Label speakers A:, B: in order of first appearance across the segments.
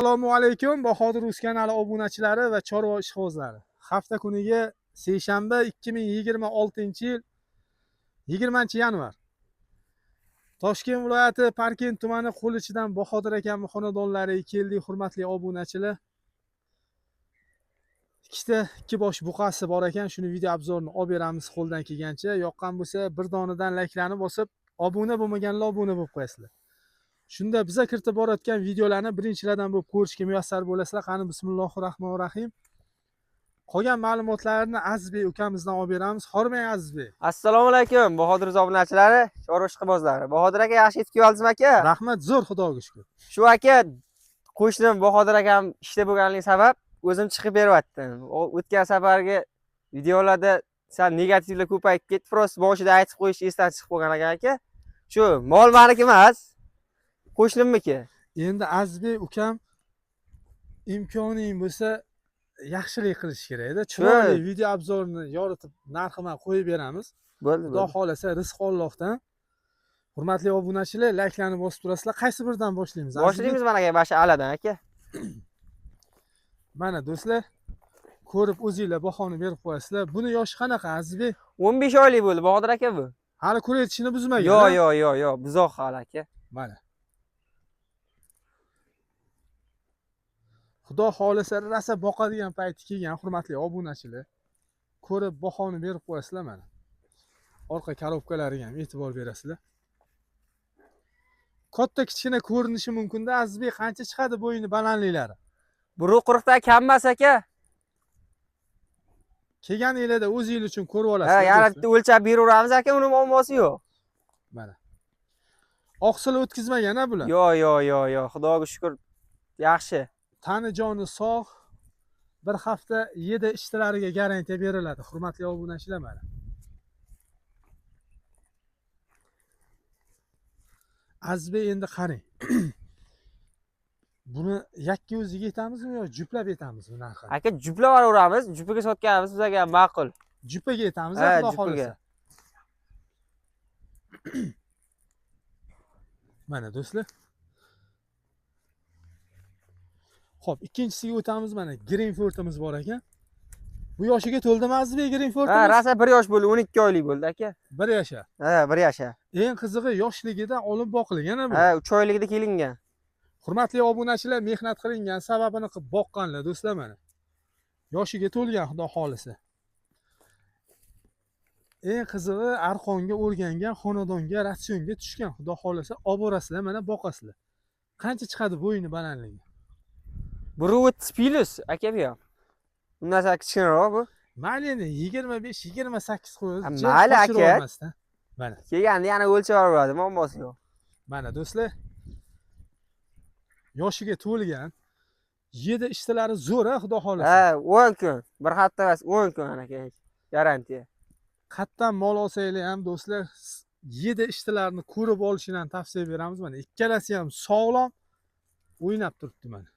A: Assalomu alaykum Bahodir Uz kanali obunachilari va chorva ishqibozlari. Hafta kuniga seshanba 2026-yil 20-yanvar. Toshkent viloyati Parkent tumani Qo'lichidan Bahodir akam xonadonlariga keldik, hurmatli obunachilar. Ikki bosh buqasi bor ekan, shuni video obzorini olib beramiz qo'ldan kelgancha. Yoqqan bo'lsa, bir donidan layklarni bosib, obuna bo'lmaganlar obuna bo'lib qo'yasizlar. Shunda biza kiritib borayotgan videolarni birinchilardan bo'lib ko'rishga muyassar bo'lasizlar. Qani bismillahirrohmanirrohim. Qolgan ma'lumotlarni Azizbek ukamizdan olib beramiz. Hormang Azizbek.
B: Assalomu alaykum Bahodir obunachilari, chorva ishqibozlari. Bahodir aka yaxshi yetib oldingizmi aka?
A: Rahmat, zo'r, Xudoga shukr.
B: Shu aka qo'shnim Bahodir akam ishda bo'lganligi sabab o'zim chiqib beryaptim. O'tgan safargi videolarda sal negativlar ko'payib ketdi. Prosta boshida aytib qo'yish esdan chiqib qolgan aka. Shu mol meniki emas, qo'shnimniki.
A: Endi Azizbek ukam imkoning bo'lsa yaxshilik qilish kerak-da. Chiroyli video obzorini yoritib narxini qo'yib beramiz.
B: Bo'ldi.
A: Xudo xolasa rizq Allohdan. Hurmatli obunachilar, layklarni bosib turasizlar. Qaysi biridan boshlaymiz?
B: Boshlaymiz mana aka, basha aladan aka.
A: Mana do'stlar, ko'rib o'zingizlar bahoni berib qo'yasizlar. Buni yoshi qanaqa Azizbek?
B: 15 oylik bo'ldi Bahodir aka bu.
A: Hali ko'ra yetishini buzmagan.
B: Yo'q, buzoq hali aka.
A: Mana. Xudo xolasa rasa boqadigan payti kelgan, hurmatli obunachilar. Ko'rib bahoni berib qo'yasizlar mana. Orqa korobkalariga ham e'tibor berasizlar. Katta kichkina ko'rinishi mumkin-da. Azizbek, qancha chiqadi bo'yini balandliklari?
B: 1.40 dan kam emas aka.
A: Kelganinglarda o'zingiz uchun ko'rib olasiz.
B: Ha, yana bitta o'lchab beraveramiz aka, uni muammosi yo'q.
A: Mana. Oqsil o'tkazmagan-a bular?
B: Yo'q, Xudoga shukr. Yaxshi.
A: Tani joni sog'. Bir hafta yedi ishtilariga garantiya beriladi, hurmatli obunachilar mana. Azizbek, endi qarang. Buni yakka o'ziga yetamizmi yo juplab yetamizmi narxi?
B: Aka, juplab olaveramiz. Jupiga sotganimiz bizga ma'qul.
A: Jupaga yetamiz, xudo xolasa. Mana do'stlar. Xo'p, ikkinchisiga o'tamiz. Mana Greenfordimiz bor ekan. Bu yoshiga to'ldimi Azizbek Greenfordimiz?
B: Ha, rasa 1 yosh bo'ldi, 12 oylik bo'ldi aka.
A: 1 yasha.
B: Ha, 1 yasha.
A: Eng qizig'i yoshligidan olib boqilgan bu.
B: Ha, 3 oyligida kelingan.
A: Hurmatli obunachilar, mehnat qilingan, sababini qilib boqqanlar do'stlar mana. Yoshiga to'lgan, xudo xolasa. Eng qizig'i arqonga o'rgangan, xonadonga, ratsionga tushgan. Xudo xolasa olib borasizlar, mana boqasizlar. Qancha chiqadi bo'yini balandligi?
B: 1.30 plus aka bu ham. Undan sal kichikroq bu.
A: Mayli, endi 25-28 qo'yib,
B: mayli aka.
A: Mana.
B: Kelganda yana o'lchab oladi, muammosi yo'q.
A: Mana do'stlar. Yoshiga to'lgan. 7 ishtilari zo'r, xudo xolasa.
B: Ha, 10 kun. Bir hafta emas, 10 kun aka. Garantiya.
A: Qayerdan mol olsanglar ham do'stlar, 7 ishtilarni ko'rib olishini tavsiya beramiz. Mana ikkalasi ham sog'lom o'ynab turibdi mana.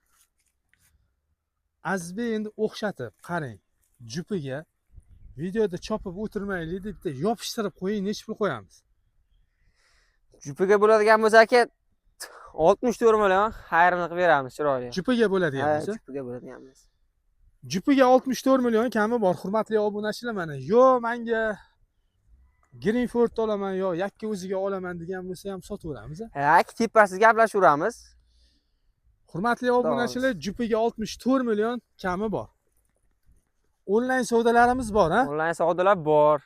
A: Azizbek, endi o'xshatib qarang. Jupiga videoda chopib o'tirmaylik deb bitta yopishtirib qo'ying, nechta pul qo'yamiz?
B: Jupiga bo'ladigan bo'lsa aka 64 million xayrini qilib beramiz, chiroyli.
A: Jupiga bo'ladigan bo'lsa?
B: Jupiga bo'ladigan bo'lsa.
A: Jupiga 64 million kami bor, hurmatli obunachilar mana. Yo, menga Greenford olaman yo yakka o'ziga olaman degan bo'lsa ham sotaveramiz.
B: Ha, tepasiz gaplashaveramiz.
A: Hurmatli obunachilar, jupiga 64 million kami bor. Onlayn savdolarimiz bor, ha?
B: Onlayn savdolar bor.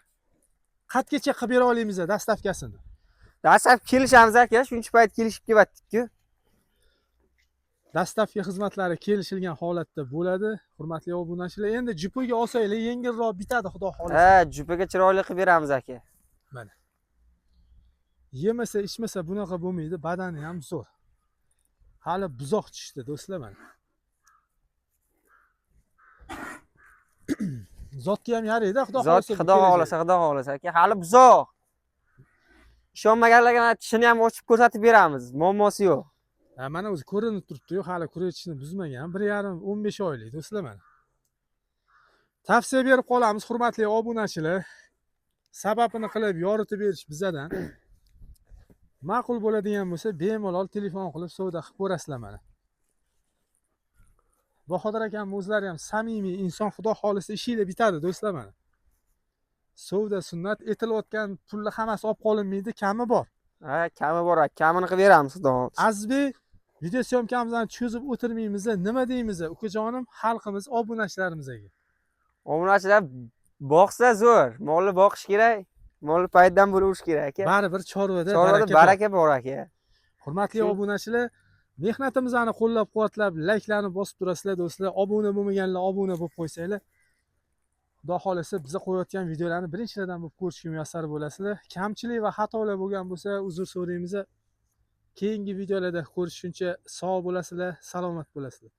A: Qatgacha qilib bera olamiz dastavkasini.
B: Dastlab kelishamiz aka, shuncha payt kelishib kelbatdik-ku.
A: Dastavka xizmatlari kelishilgan holatda bo'ladi, hurmatli obunachilar. Endi jupiga olsanglar yengilroq bitadi, xudo xolasa.
B: Ha, jupiga chiroyli qilib beramiz aka.
A: Mana. Yemasa, ichmasa bunaqa bo'lmaydi, badani ham zo'r. Hali buzoq tushdi do'stlar mana. Zotga ham yaraydi, xudo xolasa.
B: Xudo xolasa aka, hali buzoq. Ishonmaganlarga tishini ham ochib ko'rsatib beramiz, muammosi yo'q.
A: Ha, mana o'zi ko'rinib turibdi-yu, hali kuretishni buzmagan. 1,5-15 oylik do'stlar mana. Tavsiya berib qolamiz, hurmatli obunachilar. Sababini qilib yoritib berish bizadan. Ma'qul bo'ladigan bo'lsa, bemalol telefon qilib savdo qilib ko'rasizlar mana. Bahodir akam o'zlari ham samimiy inson, xudo xolisa ishinglar bitadi do'stlar mana. Suvda sunnat etilayotgan pulni hammasi olib qolinmaydi, kami bor.
B: Ha, kami bor, kamini qilib beramiz xudo xohlasa.
A: Azizbek, video syomkamizni cho'zib o'tirmaymiz, nima deymiz? Ukajonim, xalqimiz, obunachilarimizga.
B: Obunachilar boqsa zo'r, molni boqish kerak, molni paytdan bo'lish kerak aka.
A: Baribir chorvada
B: Chorvada baraka bor aka.
A: Hurmatli obunachilar, mehnatimizni qo'llab-quvvatlab, layklarni bosib turasizlar do'stlar. Obuna bo'lmaganlar obuna bo'lib qo'ysanglar. Xudo xolasa biza qo'yayotgan videolarni birinchilardan bo'lib ko'rishga muyassar bo'lasizlar. Kamchilik va xatolar bo'lgan bo'lsa, uzr so'raymiz. Keyingi videolarda ko'rishguncha sog' bo'lasizlar, salomat bo'lasizlar.